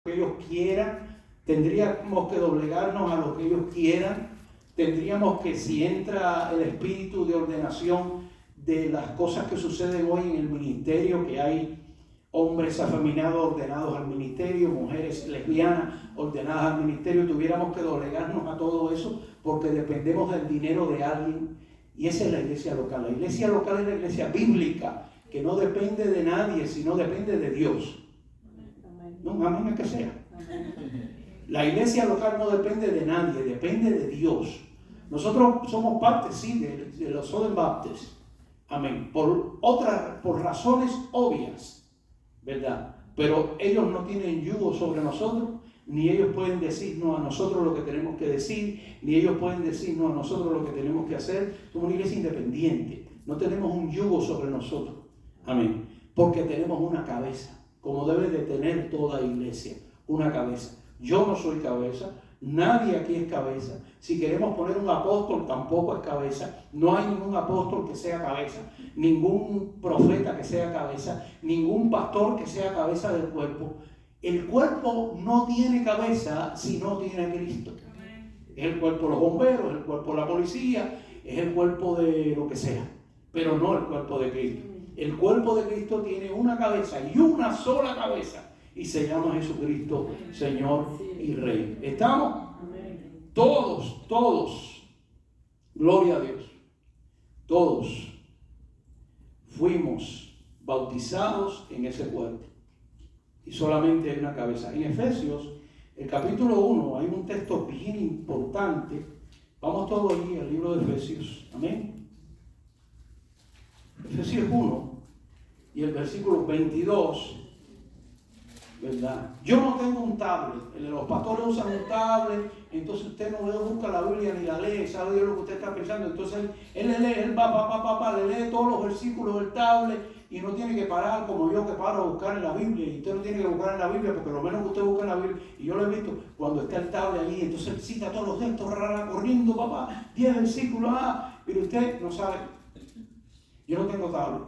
que ellos quieran, tendríamos que doblegarnos a lo que ellos quieran, tendríamos que, si entra el espíritu de ordenación de las cosas que suceden hoy en el ministerio, que hay hombres afeminados ordenados al ministerio, mujeres lesbianas ordenadas al ministerio, tuviéramos que doblegarnos a todo eso porque dependemos del dinero de alguien, y esa es la iglesia local. La iglesia local es la iglesia bíblica, que no depende de nadie, sino depende de Dios. No, amén a que sea. La iglesia local no depende de nadie, depende de Dios. Nosotros somos parte, sí, de los Southern Baptists. Amén. Por razones obvias, ¿verdad? Pero ellos no tienen yugo sobre nosotros, ni ellos pueden decirnos a nosotros lo que tenemos que decir, ni ellos pueden decirnos a nosotros lo que tenemos que hacer. Somos una iglesia independiente. No tenemos un yugo sobre nosotros. Amén. Porque tenemos una cabeza, como debe de tener toda iglesia, una cabeza. Yo no soy cabeza, nadie aquí es cabeza. Si queremos poner un apóstol, tampoco es cabeza. No hay ningún apóstol que sea cabeza, ningún profeta que sea cabeza, ningún pastor que sea cabeza del cuerpo. El cuerpo no tiene cabeza si no tiene a Cristo. Es el cuerpo de los bomberos, es el cuerpo de la policía, es el cuerpo de lo que sea, pero no el cuerpo de Cristo. El cuerpo de Cristo tiene una cabeza y una sola cabeza, y se llama Jesucristo, Señor y Rey. ¿Estamos? Todos, gloria a Dios, todos fuimos bautizados en ese cuerpo, y solamente hay una cabeza. En Efesios, el capítulo 1, hay un texto bien importante. Vamos todos allí al libro de Efesios. Amén. Efesios 1 y el versículo 22, ¿verdad? Yo no tengo un tablet. Los pastores usan un tablet, entonces usted no busca la Biblia ni la lee, sabe Dios lo que usted está pensando. Entonces él le lee, le lee todos los versículos del tablet y no tiene que parar como yo que paro a buscar en la Biblia. Y usted no tiene que buscar en la Biblia porque lo menos que usted busca en la Biblia, y yo lo he visto cuando está el tablet allí, entonces él cita todos los textos, corriendo, 10 versículos, pero usted no sabe. Yo no tengo tablet,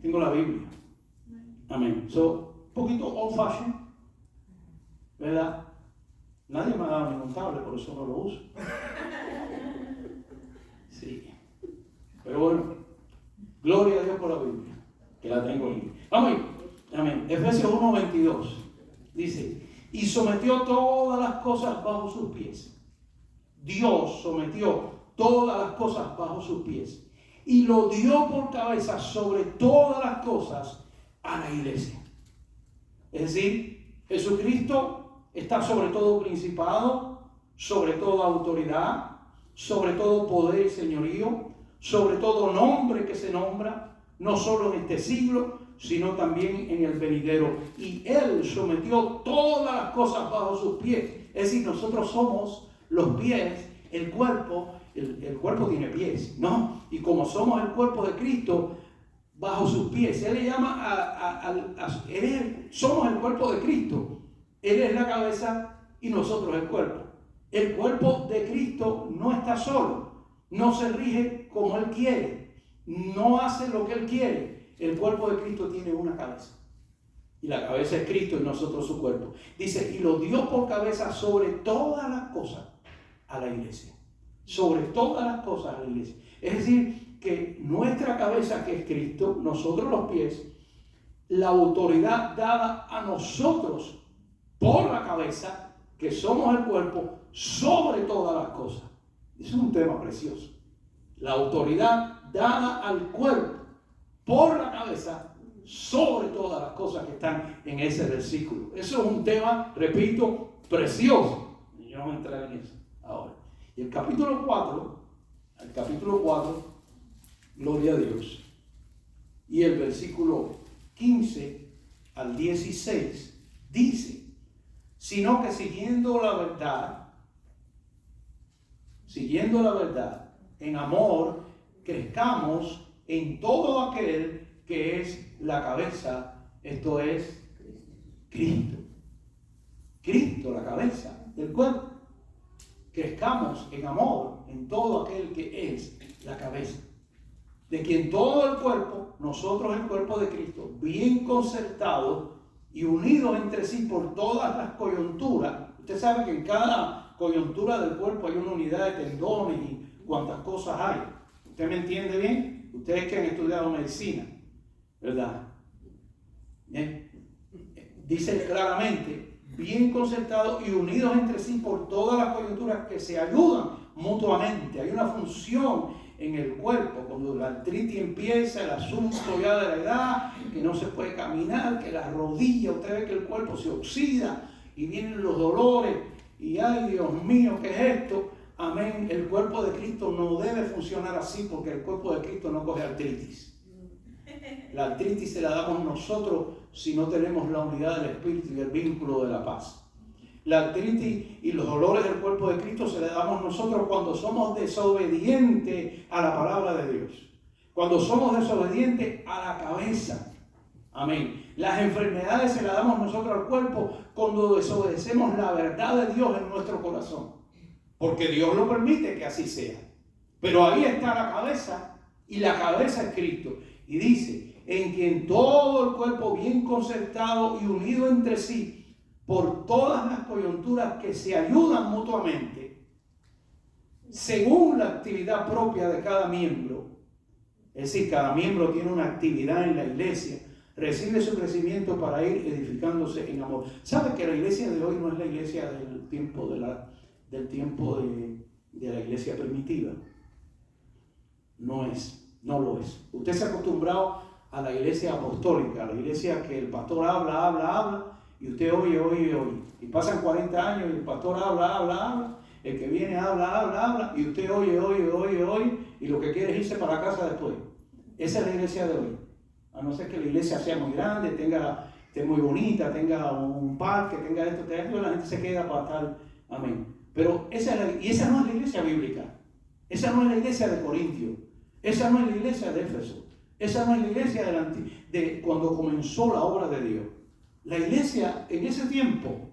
tengo la Biblia. Amén. Un poquito old fashioned, ¿verdad? Nadie me ha dado ningún tablet, por eso no lo uso. Sí. Pero bueno, gloria a Dios por la Biblia, que la tengo ahí. Vamos ahí. Amén. Efesios 1:22 dice: y sometió todas las cosas bajo sus pies. Dios sometió todas las cosas bajo sus pies y lo dio por cabeza sobre todas las cosas a la iglesia. Es decir, Jesucristo está sobre todo principado, sobre toda autoridad, sobre todo poder y señorío, sobre todo nombre que se nombra, no solo en este siglo, sino también en el venidero. Y Él sometió todas las cosas bajo sus pies. Es decir, nosotros somos los pies, el cuerpo. El cuerpo tiene pies, ¿no? Y como somos el cuerpo de Cristo, bajo sus pies, Él le llama somos el cuerpo de Cristo. Él es la cabeza y nosotros el cuerpo. El cuerpo de Cristo no está solo, no se rige como Él quiere, no hace lo que Él quiere. El cuerpo de Cristo tiene una cabeza, y la cabeza es Cristo y nosotros su cuerpo. Dice, y lo dio por cabeza sobre todas las cosas a la iglesia. Sobre todas las cosas a la iglesia. Es decir, que nuestra cabeza, que es Cristo, nosotros los pies, la autoridad dada a nosotros por la cabeza, que somos el cuerpo, sobre todas las cosas. Eso es un tema precioso. La autoridad dada al cuerpo por la cabeza, sobre todas las cosas que están en ese versículo. Eso es un tema, repito, precioso. Y yo no voy a entrar en eso ahora. Y el capítulo 4, gloria a Dios, y el versículo 15 al 16 dice, sino que siguiendo la verdad, en amor, crezcamos en todo aquel que es la cabeza, esto es Cristo. Cristo, la cabeza del cuerpo. Crezcamos en amor en todo aquel que es la cabeza, de quien todo el cuerpo, nosotros el cuerpo de Cristo, bien concertado y unidos entre sí por todas las coyunturas. Usted sabe que en cada coyuntura del cuerpo hay una unidad de tendones y cuantas cosas hay. ¿Usted me entiende bien? Ustedes que han estudiado medicina, ¿verdad? Dice claramente, bien concertados y unidos entre sí por todas las coyunturas que se ayudan mutuamente. Hay una función en el cuerpo. Cuando la artritis empieza, el asunto ya de la edad, que no se puede caminar, que la rodilla, usted ve que el cuerpo se oxida y vienen los dolores y ay Dios mío, ¿qué es esto? Amén. El cuerpo de Cristo no debe funcionar así, porque el cuerpo de Cristo no coge artritis. La artritis se la damos nosotros si no tenemos la unidad del Espíritu y el vínculo de la paz. La artritis y los dolores del cuerpo de Cristo se la damos nosotros cuando somos desobedientes a la palabra de Dios. Cuando somos desobedientes a la cabeza. Amén. Las enfermedades se las damos nosotros al cuerpo cuando desobedecemos la verdad de Dios en nuestro corazón. Porque Dios lo permite que así sea. Pero ahí está la cabeza, y la cabeza es Cristo. Y dice, en quien todo el cuerpo bien concertado y unido entre sí, por todas las coyunturas que se ayudan mutuamente, según la actividad propia de cada miembro. Es decir, cada miembro tiene una actividad en la iglesia, recibe su crecimiento para ir edificándose en amor. ¿Sabe que la iglesia de hoy no es la iglesia del tiempo de la iglesia primitiva? No lo es. Usted se ha acostumbrado a la iglesia apostólica, a la iglesia que el pastor habla, y usted oye. Y pasan 40 años y el pastor habla, el que viene habla, y usted oye, y lo que quiere es irse para casa después. Esa es la iglesia de hoy. A no ser que la iglesia sea muy grande, esté muy bonita, tenga un parque, tenga esto, la gente se queda para estar, amén. Pero esa no es la iglesia bíblica. Esa no es la iglesia de Corintio. Esa no es la iglesia de Éfeso. Esa no es la iglesia de cuando comenzó la obra de Dios. La iglesia en ese tiempo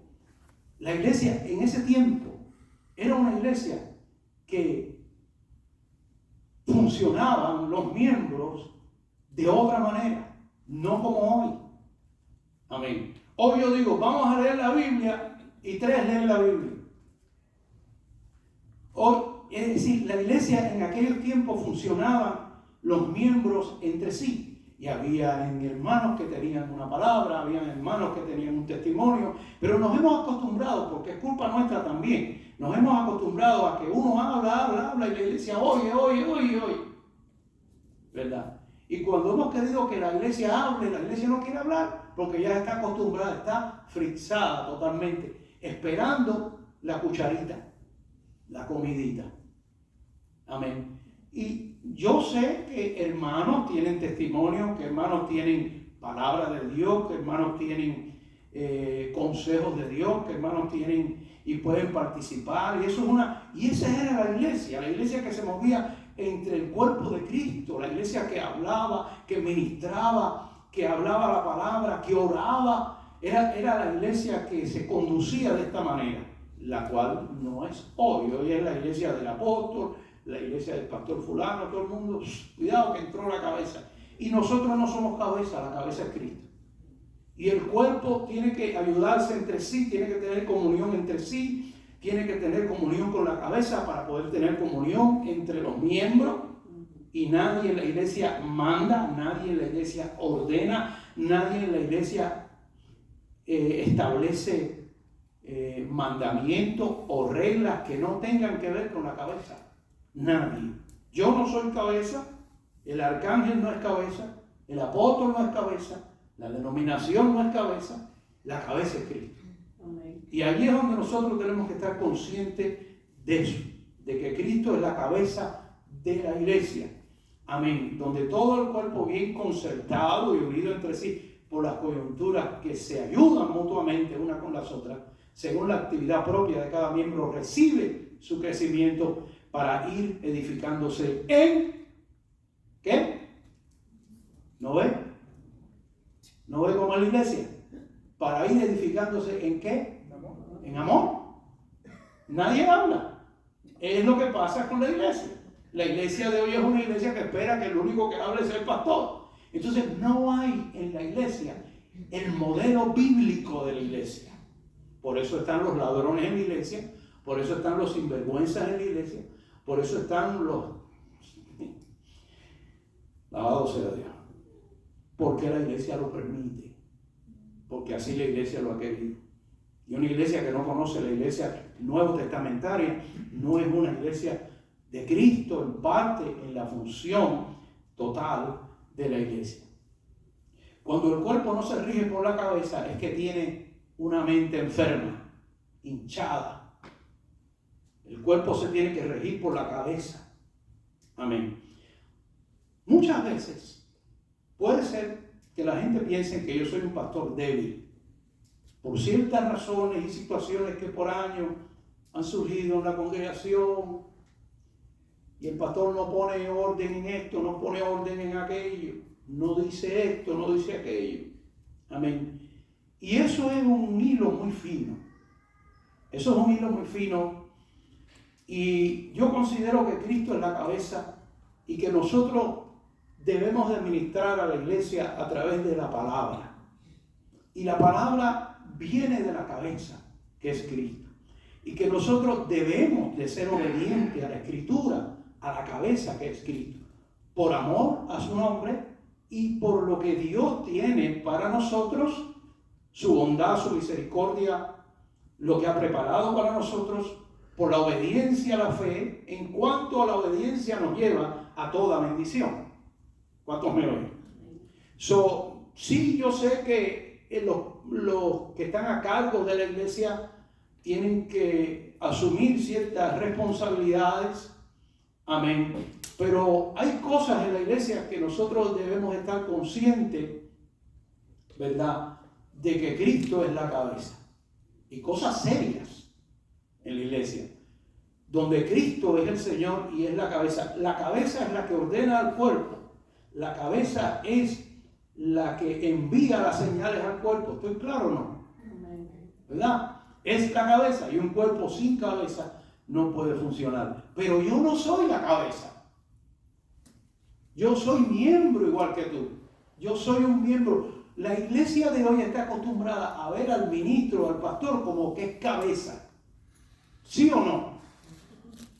era una iglesia que funcionaban los miembros de otra manera, no como hoy. Amén. Hoy yo digo, vamos a leer la Biblia y 3 leen la Biblia. Hoy, es decir, la iglesia en aquellos tiempos funcionaban los miembros entre sí. Y había hermanos que tenían una palabra, había hermanos que tenían un testimonio, pero nos hemos acostumbrado, porque es culpa nuestra también, nos hemos acostumbrado a que uno habla y la iglesia oye, ¿verdad? Y cuando hemos querido que la iglesia hable, la iglesia no quiere hablar, porque ya está acostumbrada, está frisada totalmente, esperando la cucharita, la comidita. Amén. Y yo sé que hermanos tienen testimonio, que hermanos tienen palabra de Dios, que hermanos tienen consejos de Dios, que hermanos tienen y pueden participar. Y esa era la iglesia que se movía entre el cuerpo de Cristo, la iglesia que hablaba, que ministraba, que hablaba la palabra, que oraba. Era la iglesia que se conducía de esta manera, la cual no es hoy. Hoy es la iglesia del apóstol, la iglesia del pastor fulano, todo el mundo, cuidado que entró la cabeza. Y nosotros no somos cabeza, la cabeza es Cristo. Y el cuerpo tiene que ayudarse entre sí, tiene que tener comunión entre sí, tiene que tener comunión con la cabeza para poder tener comunión entre los miembros. Y nadie en la iglesia manda, nadie en la iglesia ordena, nadie en la iglesia establece mandamientos o reglas que no tengan que ver con la cabeza. Nadie. Yo no soy cabeza, el arcángel no es cabeza, el apóstol no es cabeza, la denominación no es cabeza, la cabeza es Cristo. Amén. Y allí es donde nosotros tenemos que estar conscientes de eso, de que Cristo es la cabeza de la iglesia. Amén. Donde todo el cuerpo bien concertado y unido entre sí por las coyunturas que se ayudan mutuamente una con las otras, según la actividad propia de cada miembro, recibe su crecimiento para ir edificándose en ¿qué? ¿No ve? ¿No ve cómo es la iglesia? Para ir edificándose en ¿qué? En amor. Nadie habla. Es lo que pasa con la iglesia. La iglesia de hoy es una iglesia que espera que el único que hable sea el pastor. Entonces no hay en la iglesia el modelo bíblico de la iglesia. Por eso están los ladrones en la iglesia, por eso están los sinvergüenzas en la iglesia, por eso están los... Alabado sea Dios. Porque la iglesia lo permite, porque así la iglesia lo ha querido. Y una iglesia que no conoce la iglesia nuevo testamentaria no es una iglesia de Cristo en parte en la función total de la iglesia. Cuando el cuerpo no se rige por la cabeza es que tiene una mente enferma, hinchada. El cuerpo se tiene que regir por la cabeza. Amén. Muchas veces puede ser que la gente piense que yo soy un pastor débil por ciertas razones y situaciones que por años han surgido en la congregación y el pastor no pone orden en esto, no pone orden en aquello, no dice esto, no dice aquello. Amén. Y eso es un hilo muy fino. Eso es un hilo muy fino. Y yo considero que Cristo es la cabeza y que nosotros debemos de administrar a la iglesia a través de la palabra. Y la palabra viene de la cabeza, que es Cristo. Y que nosotros debemos de ser obedientes a la Escritura, a la cabeza, que es Cristo. Por amor a su nombre y por lo que Dios tiene para nosotros, su bondad, su misericordia, lo que ha preparado para nosotros, por la obediencia a la fe, en cuanto a la obediencia nos lleva a toda bendición. ¿Cuántos me oyen? Sí, yo sé que los que están a cargo de la iglesia tienen que asumir ciertas responsabilidades. Amén. Pero hay cosas en la iglesia que nosotros debemos estar conscientes, ¿verdad?, de que Cristo es la cabeza. Y cosas serias en la iglesia, donde Cristo es el Señor y es la cabeza. La cabeza es la que ordena al cuerpo. La cabeza es la que envía las señales al cuerpo. ¿Estoy claro o no? ¿Verdad? Es la cabeza, y un cuerpo sin cabeza no puede funcionar. Pero yo no soy la cabeza. Yo soy miembro igual que tú. Yo soy un miembro. La iglesia de hoy está acostumbrada a ver al ministro, al pastor, como que es cabeza. ¿Sí o no?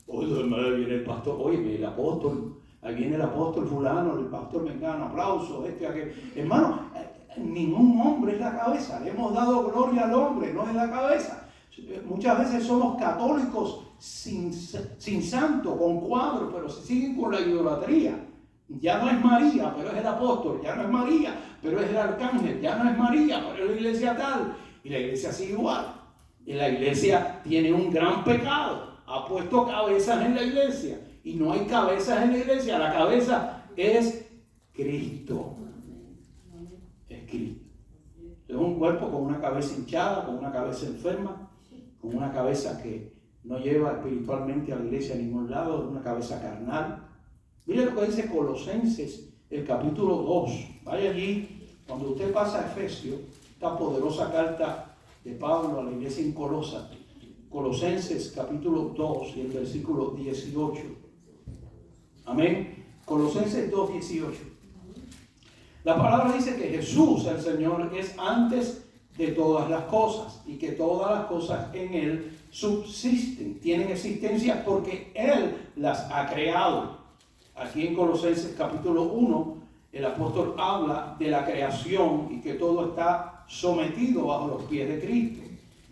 Oye, viene el pastor, oye, el apóstol, ahí viene el apóstol fulano, el pastor mengano, aplausos, aquel. Hermano, ningún hombre es la cabeza. Le hemos dado gloria al hombre, no es la cabeza. Muchas veces somos católicos sin santo, con cuadros, pero se siguen con la idolatría. Ya no es María, pero es el apóstol. Ya no es María, pero es el arcángel. Ya no es María, pero es la iglesia tal. Y la iglesia sigue igual. Y la iglesia tiene un gran pecado. Ha puesto cabezas en la iglesia. Y no hay cabezas en la iglesia. La cabeza es Cristo. Es Cristo. Es un cuerpo con una cabeza hinchada, con una cabeza enferma, con una cabeza que no lleva espiritualmente a la iglesia a ningún lado, es una cabeza carnal. Mire lo que dice Colosenses, el capítulo 2. Vaya allí, cuando usted pasa a Efesios, esta poderosa carta de Pablo a la iglesia en Colosa. Colosenses capítulo 2 y el versículo 18. Amén. Colosenses 2, 18. La palabra dice que Jesús, el Señor, es antes de todas las cosas y que todas las cosas en Él subsisten, tienen existencia porque Él las ha creado. Aquí en Colosenses capítulo 1, el apóstol habla de la creación y que todo está sometido bajo los pies de Cristo.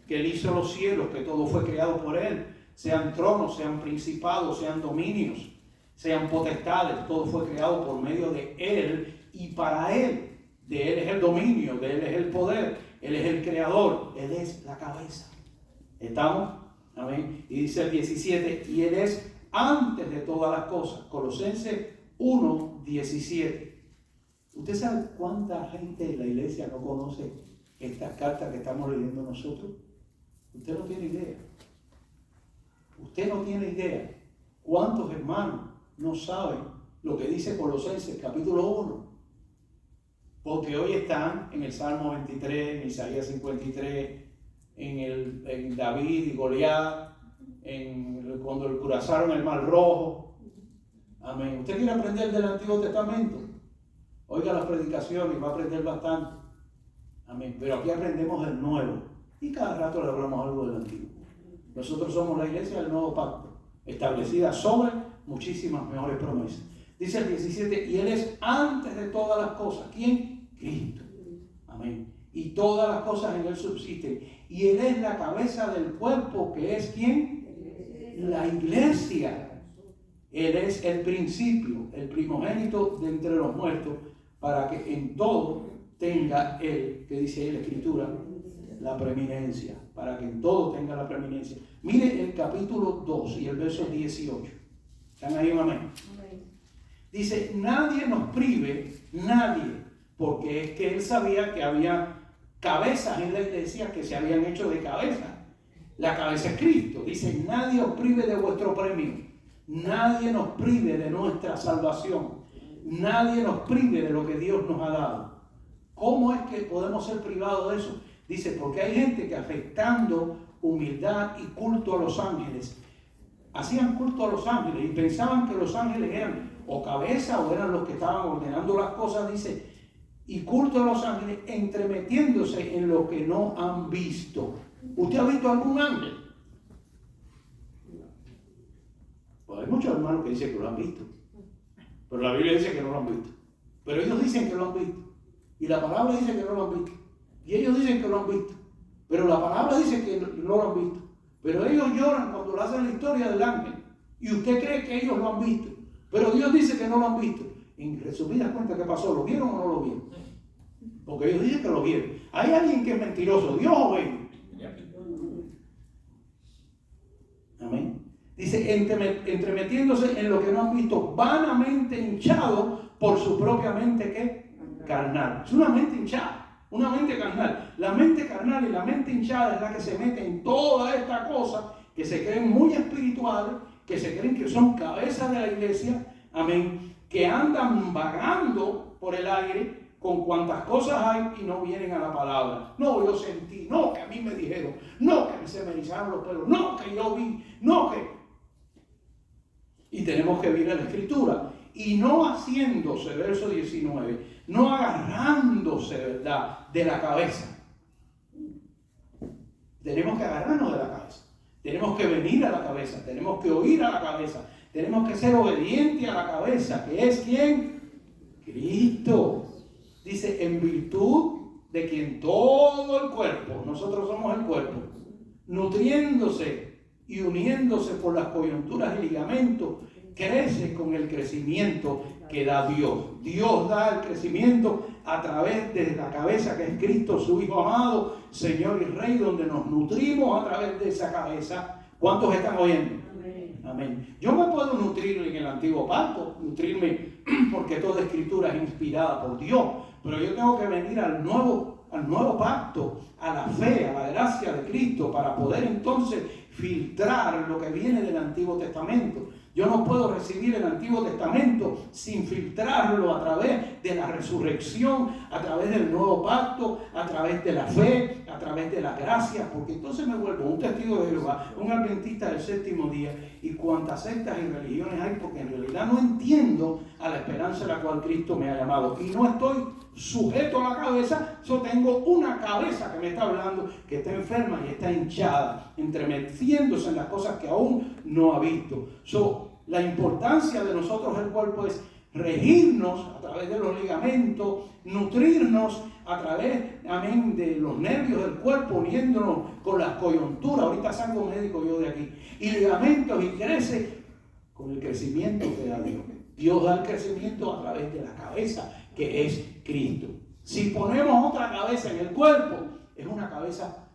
Que Él hizo los cielos, que todo fue creado por Él. Sean tronos, sean principados, sean dominios, sean potestades. Todo fue creado por medio de Él y para Él. De Él es el dominio, de Él es el poder. Él es el creador, Él es la cabeza. ¿Estamos? Amén. Y dice el 17, y Él es antes de todas las cosas. Colosenses 1, 17. ¿Usted sabe cuánta gente en la iglesia no conoce estas cartas que estamos leyendo nosotros? Usted no tiene idea. Usted no tiene idea cuántos hermanos no saben lo que dice Colosenses capítulo 1. Porque hoy están en el Salmo 23, en Isaías 53, en David y Goliat, cuando cruzaron el Mar Rojo. Amén. ¿Usted quiere aprender del Antiguo Testamento? Oiga las predicaciones y va a aprender bastante. Amén. Pero aquí aprendemos del nuevo y cada rato le hablamos algo del antiguo. Nosotros somos la iglesia del nuevo pacto, establecida sobre muchísimas mejores promesas. Dice el 17, y Él es antes de todas las cosas. ¿Quién? Cristo. Amén. Y todas las cosas en Él subsisten. Y Él es la cabeza del cuerpo, que es ¿quién? La iglesia. Él es el principio, el primogénito de entre los muertos, para que en todo tenga Él, que dice ahí la Escritura, la preeminencia. Para que en todo tenga la preeminencia. Mire el capítulo 2 y el verso 18. ¿Están ahí, amén? Dice, nadie nos prive, nadie, porque es que Él sabía que había cabezas en la iglesia que se habían hecho de cabeza. La cabeza es Cristo. Dice, nadie os prive de vuestro premio. Nadie nos prive de nuestra salvación. Nadie nos prive de lo que Dios nos ha dado. ¿Cómo es que podemos ser privados de eso? Dice, porque hay gente que afectando humildad y culto a los ángeles, hacían culto a los ángeles y pensaban que los ángeles eran o cabeza o eran los que estaban ordenando las cosas, dice, y culto a los ángeles entremetiéndose en lo que no han visto. ¿Usted ha visto algún ángel? Pues hay muchos hermanos que dicen que lo han visto, pero la Biblia dice que no lo han visto. Pero ellos dicen que lo han visto, y la palabra dice que no lo han visto, y ellos dicen que lo han visto, pero la palabra dice que no lo han visto. Pero ellos lloran cuando le hacen la historia del ángel, y usted cree que ellos lo han visto, pero Dios dice que no lo han visto. En resumidas cuentas, ¿qué pasó? ¿Lo vieron o no lo vieron? Porque ellos dicen que lo vieron. ¿Hay alguien que es mentiroso? ¿Dios o ellos? Amén. Dice, entremetiéndose en lo que no han visto, vanamente hinchado por su propia mente, ¿qué? Carnal. Es una mente hinchada, una mente carnal. La mente carnal y la mente hinchada es la que se mete en toda esta cosa, que se creen muy espirituales, que se creen que son cabezas de la iglesia, amén, que andan vagando por el aire con cuantas cosas hay y no vienen a la palabra. No, yo sentí, no, que a mí me dijeron, no, que se me erizaron los pelos, no, que yo vi, no, que... Y tenemos que ir a la Escritura. Y no haciéndose, verso 19, no agarrándose, ¿verdad?, de la cabeza. Tenemos que agarrarnos de la cabeza. Tenemos que venir a la cabeza. Tenemos que oír a la cabeza. Tenemos que ser obedientes a la cabeza, que es ¿quién? Cristo. Dice, en virtud de quien todo el cuerpo, nosotros somos el cuerpo, nutriéndose y uniéndose por las coyunturas y ligamentos, crece con el crecimiento que da Dios. Dios da el crecimiento a través de la cabeza que es Cristo, su Hijo amado, Señor y Rey, donde nos nutrimos a través de esa cabeza. ¿Cuántos están oyendo? Amén. Yo me puedo nutrir en el antiguo pacto, nutrirme porque toda escritura es inspirada por Dios, pero yo tengo que venir al nuevo pacto, a la fe, a la gracia de Cristo, para poder entonces filtrar lo que viene del Antiguo Testamento. Yo no puedo recibir el Antiguo Testamento sin filtrarlo a través de la resurrección, a través del nuevo pacto, a través de la fe, a través de la gracia, porque entonces me vuelvo un testigo de Jehová, un adventista del séptimo día, y cuantas sectas y religiones hay, porque en realidad no entiendo a la esperanza a la cual Cristo me ha llamado, y no estoy sujeto a la cabeza, yo tengo una cabeza que me está hablando, que está enferma y está hinchada, entremetiéndose en las cosas que aún no ha visto. La importancia de nosotros el cuerpo es regirnos a través de los ligamentos, nutrirnos a través, amén, de los nervios del cuerpo, uniéndonos con las coyunturas. Ahorita salgo médico yo de aquí. Y ligamentos, y crece con el crecimiento que da Dios. Dios da el crecimiento a través de la cabeza, que es Cristo. Si ponemos otra cabeza en el cuerpo, es una cabeza,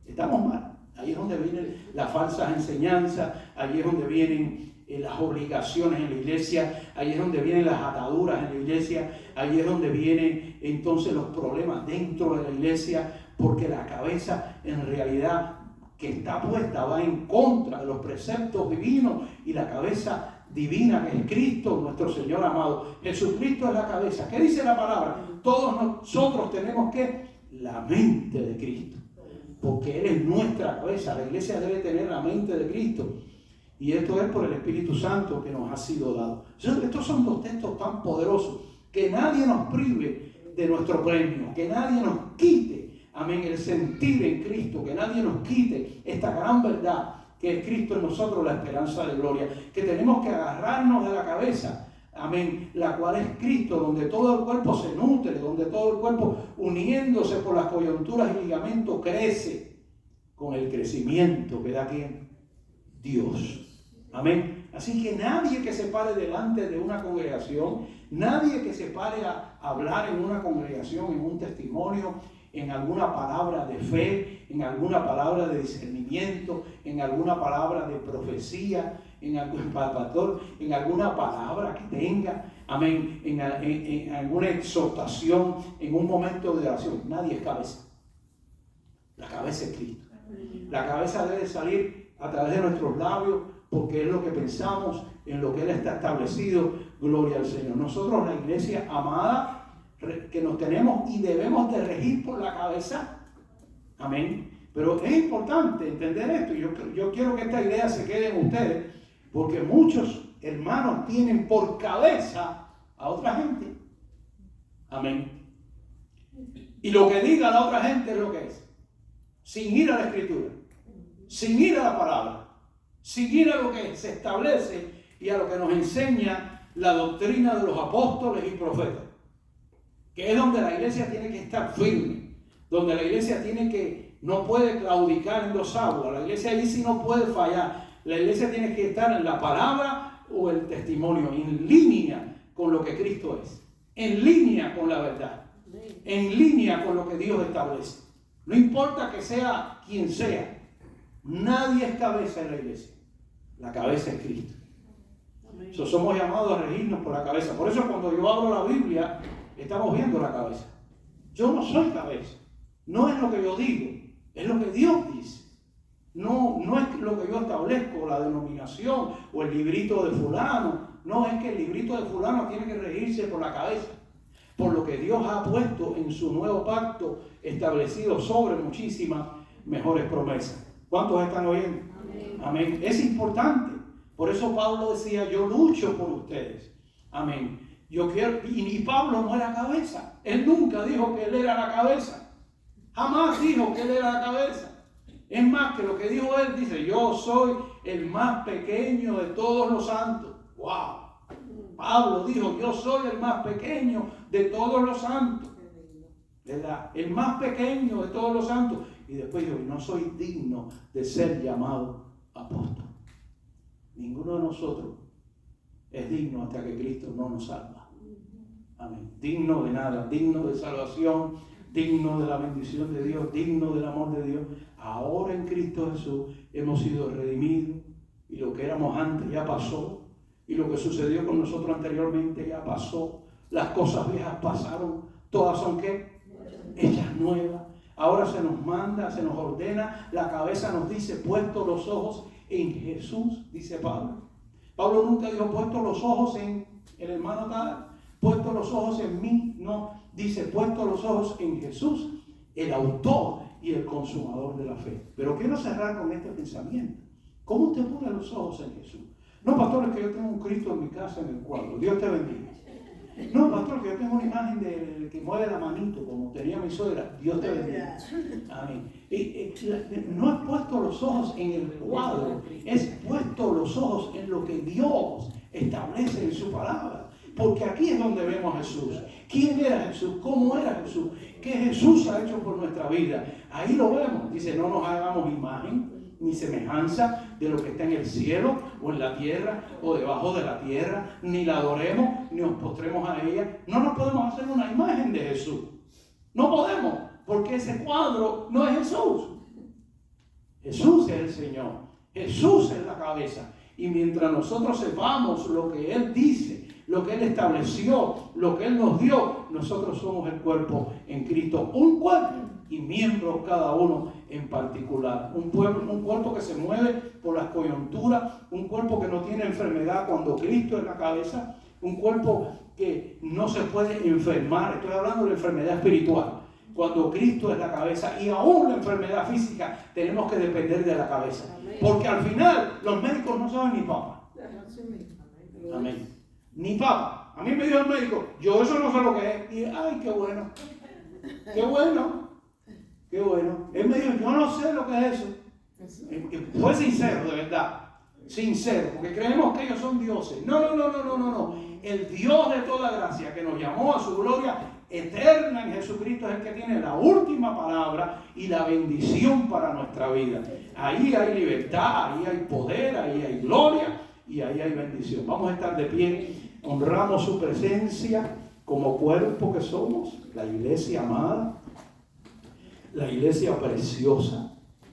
estamos mal. Ahí es donde vienen las falsas enseñanzas, ahí es donde vienen las obligaciones en la iglesia, ahí es donde vienen las ataduras en la iglesia, ahí es donde vienen entonces los problemas dentro de la iglesia, porque la cabeza en realidad que está puesta va en contra de los preceptos divinos, y la cabeza divina que es Cristo, nuestro Señor amado. Jesucristo es la cabeza. ¿Qué dice la palabra? Todos nosotros tenemos que la mente de Cristo, porque Él es nuestra cabeza. La iglesia debe tener la mente de Cristo, y esto es por el Espíritu Santo que nos ha sido dado. Estos son dos textos tan poderosos, que nadie nos prive de nuestro premio, que nadie nos quite, amén, el sentir en Cristo, que nadie nos quite esta gran verdad que es Cristo en nosotros, la esperanza de gloria, que tenemos que agarrarnos de la cabeza, amén, la cual es Cristo, donde todo el cuerpo se nutre, donde todo el cuerpo, uniéndose por las coyunturas y ligamentos, crece con el crecimiento que da ¿quién? Dios. Amén. Así que nadie que se pare delante de una congregación, nadie que se pare a hablar en una congregación, en un testimonio, en alguna palabra de fe, en alguna palabra de discernimiento, en alguna palabra de profecía, en algún pastor, en alguna palabra que tenga, amén, en alguna exhortación, en un momento de oración. Nadie es cabeza. La cabeza es Cristo. La cabeza debe salir a través de nuestros labios, porque es lo que pensamos, en lo que Él está establecido. Gloria al Señor. Nosotros, la iglesia amada, que nos tenemos y debemos de regir por la cabeza. Amén. Pero es importante entender esto. Yo quiero que esta idea se quede en ustedes, porque muchos hermanos tienen por cabeza a otra gente. Amén. Y lo que diga la otra gente es lo que es. Sin ir a la Escritura, sin ir a la palabra, sin ir a lo que se establece y a lo que nos enseña la doctrina de los apóstoles y profetas, que es donde la iglesia tiene que estar firme, donde la iglesia no puede claudicar en dos aguas. La iglesia ahí sí no puede fallar. La iglesia tiene que estar en la palabra o el testimonio, en línea con lo que Cristo es, en línea con la verdad, en línea con lo que Dios establece. No importa que sea quien sea, nadie es cabeza en la iglesia. La cabeza es Cristo. Somos llamados a regirnos por la cabeza. Por eso cuando yo abro la Biblia, estamos viendo la cabeza. Yo no soy cabeza. No es lo que yo digo, es lo que Dios dice. No es lo que yo establezco, la denominación o el librito de fulano. No es que el librito de fulano tiene que regirse por la cabeza, por lo que Dios ha puesto en su nuevo pacto establecido sobre muchísimas mejores promesas. ¿Cuántos están oyendo? Amén. Amén. Es importante. Por eso Pablo decía, yo lucho por ustedes. Amén. Yo quiero, y Pablo no era cabeza. Él nunca dijo que él era la cabeza. Jamás dijo que él era la cabeza. Es más, que lo que dijo él, dice, yo soy el más pequeño de todos los santos. ¡Wow! Pablo dijo, yo soy el más pequeño de todos los santos. ¿Verdad? El más pequeño de todos los santos. Y después dijo, no soy digno de ser llamado apóstol. Ninguno de nosotros es digno hasta que Cristo no nos salva. Amén. Digno de nada, digno de salvación, digno de la bendición de Dios, digno del amor de Dios. Ahora en Cristo Jesús hemos sido redimidos y lo que éramos antes ya pasó. Y lo que sucedió con nosotros anteriormente ya pasó. Las cosas viejas pasaron. Todas son ¿qué? Hechas nuevas. Ahora se nos manda, se nos ordena. La cabeza nos dice, puesto los ojos en Jesús, dice Pablo. Pablo nunca dijo, puesto los ojos en el hermano tal, puesto los ojos en mí. No, dice, puesto los ojos en Jesús, el autor y el consumador de la fe. Pero quiero cerrar con este pensamiento. ¿Cómo usted pone los ojos en Jesús? No, pastor, es que yo tengo un Cristo en mi casa en el cuadro. Dios te bendiga. No, pastor, que yo tengo una imagen del que mueve la manito, como tenía mi suegra. Dios te bendiga. Amén. No es puesto los ojos en el cuadro, es puesto los ojos en lo que Dios establece en su palabra. Porque aquí es donde vemos a Jesús. ¿Quién era Jesús? ¿Cómo era Jesús? ¿Qué Jesús ha hecho por nuestra vida? Ahí lo vemos. Dice, no nos hagamos imagen ni semejanza de lo que está en el cielo o en la tierra o debajo de la tierra, ni la adoremos ni nos postremos a ella. No nos podemos hacer una imagen de Jesús. No podemos, porque ese cuadro no es Jesús. Jesús es el Señor. Jesús es la cabeza. Y mientras nosotros sepamos lo que Él dice, lo que Él estableció, lo que Él nos dio, nosotros somos el cuerpo en Cristo. Un cuerpo y miembros cada uno en particular. Un cuerpo que se mueve por las coyunturas, un cuerpo que no tiene enfermedad cuando Cristo es la cabeza, un cuerpo que no se puede enfermar. Estoy hablando de enfermedad espiritual. Cuando Cristo es la cabeza, y aún la enfermedad física, tenemos que depender de la cabeza. Porque al final los médicos no saben ni papa. Amén. Ni papa. A mí me dijo el médico, yo eso no sé lo que es. Y ay, qué bueno. Qué bueno. Qué bueno. Él me dijo, yo no sé lo que es eso. Fue sincero, de verdad. Sincero, porque creemos que ellos son dioses. No. El Dios de toda gracia que nos llamó a su gloria eterna en Jesucristo es el que tiene la última palabra y la bendición para nuestra vida. Ahí hay libertad, ahí hay poder, ahí hay gloria y ahí hay bendición. Vamos a estar de pie, honramos su presencia como cuerpo que somos, la iglesia amada, la iglesia preciosa.